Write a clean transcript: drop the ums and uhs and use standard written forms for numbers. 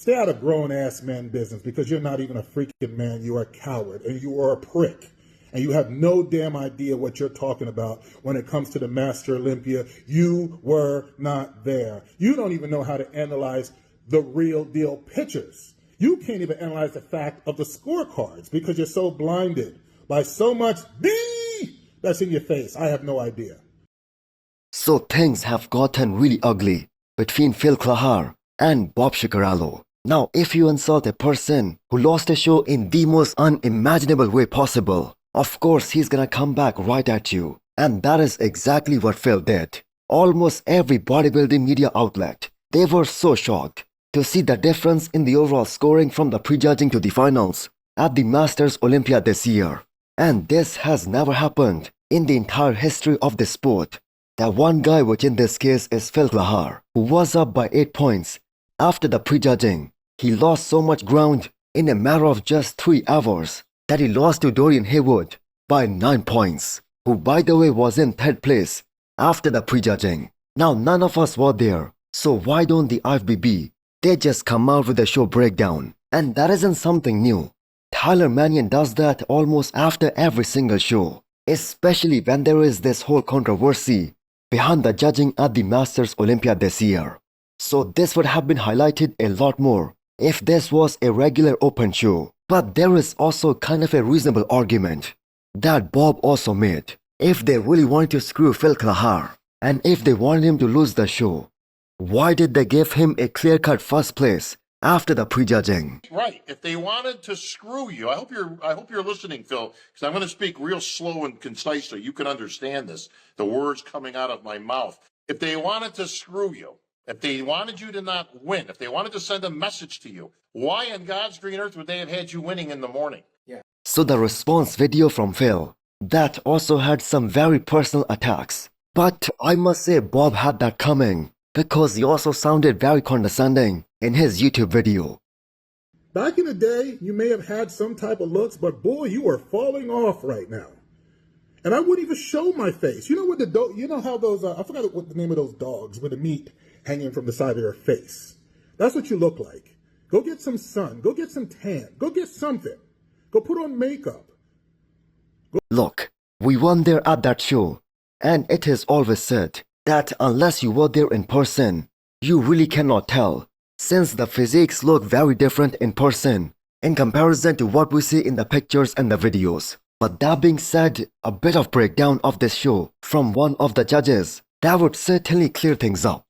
Stay out of grown-ass man business because you're not even a freaking man. You are a coward and you are a prick. And you have no damn idea what you're talking about when it comes to the Master Olympia. You were not there. You don't even know how to analyze the real deal pictures. You can't even analyze the fact of the scorecards because you're so blinded by so much D that's in your face. I have no idea. So things have gotten really ugly between Phil Clahar and Bob Shikaralo. Now, if you insult a person who lost a show in the most unimaginable way possible, of course he's gonna come back right at you. And that is exactly what Phil did. Almost every bodybuilding media outlet, they were so shocked to see the difference in the overall scoring from the prejudging to the finals at the Masters Olympia this year. And this has never happened in the entire history of the sport. The one guy, which in this case is Phil Clahar, who was up by 8 points after the prejudging. He lost so much ground in a matter of just 3 hours that he lost to Dorian Haywood by 9 points, who by the way was in 3rd place after the prejudging. Now none of us were there, so why don't the IFBB, they just come out with a show breakdown? And that isn't something new. Tyler Mannion does that almost after every single show, especially when there is this whole controversy behind the judging at the Masters Olympia this year. So this would have been highlighted a lot more if this was a regular open show. But there is also kind of a reasonable argument that Bob also made. If they really wanted to screw Phil Clahar, and if they wanted him to lose the show, why did they give him a clear-cut first place after the prejudging? Right. If they wanted to screw you, I hope you're listening, Phil, because I'm going to speak real slow and concise so you can understand this, the words coming out of my mouth. If they wanted to screw you, if they wanted you to not win, if they wanted to send a message to you, why on God's green earth would they have had you winning in the morning? So the response video from Phil, that also had some very personal attacks. But I must say Bob had that coming, because he also sounded very condescending in his YouTube video. Back in the day, you may have had some type of looks, but boy, you are falling off right now. And I wouldn't even show my face. You know what you know how those, I forgot what the name of those dogs with the meat hanging from the side of their face. That's what you look like. Go get some sun. Go get some tan. Go get something. Go put on makeup. Look, we weren't there at that show, and it is always said that unless you were there in person, you really cannot tell, since the physiques look very different in person in comparison to what we see in the pictures and the videos. But that being said, a bit of breakdown of this show from one of the judges, that would certainly clear things up.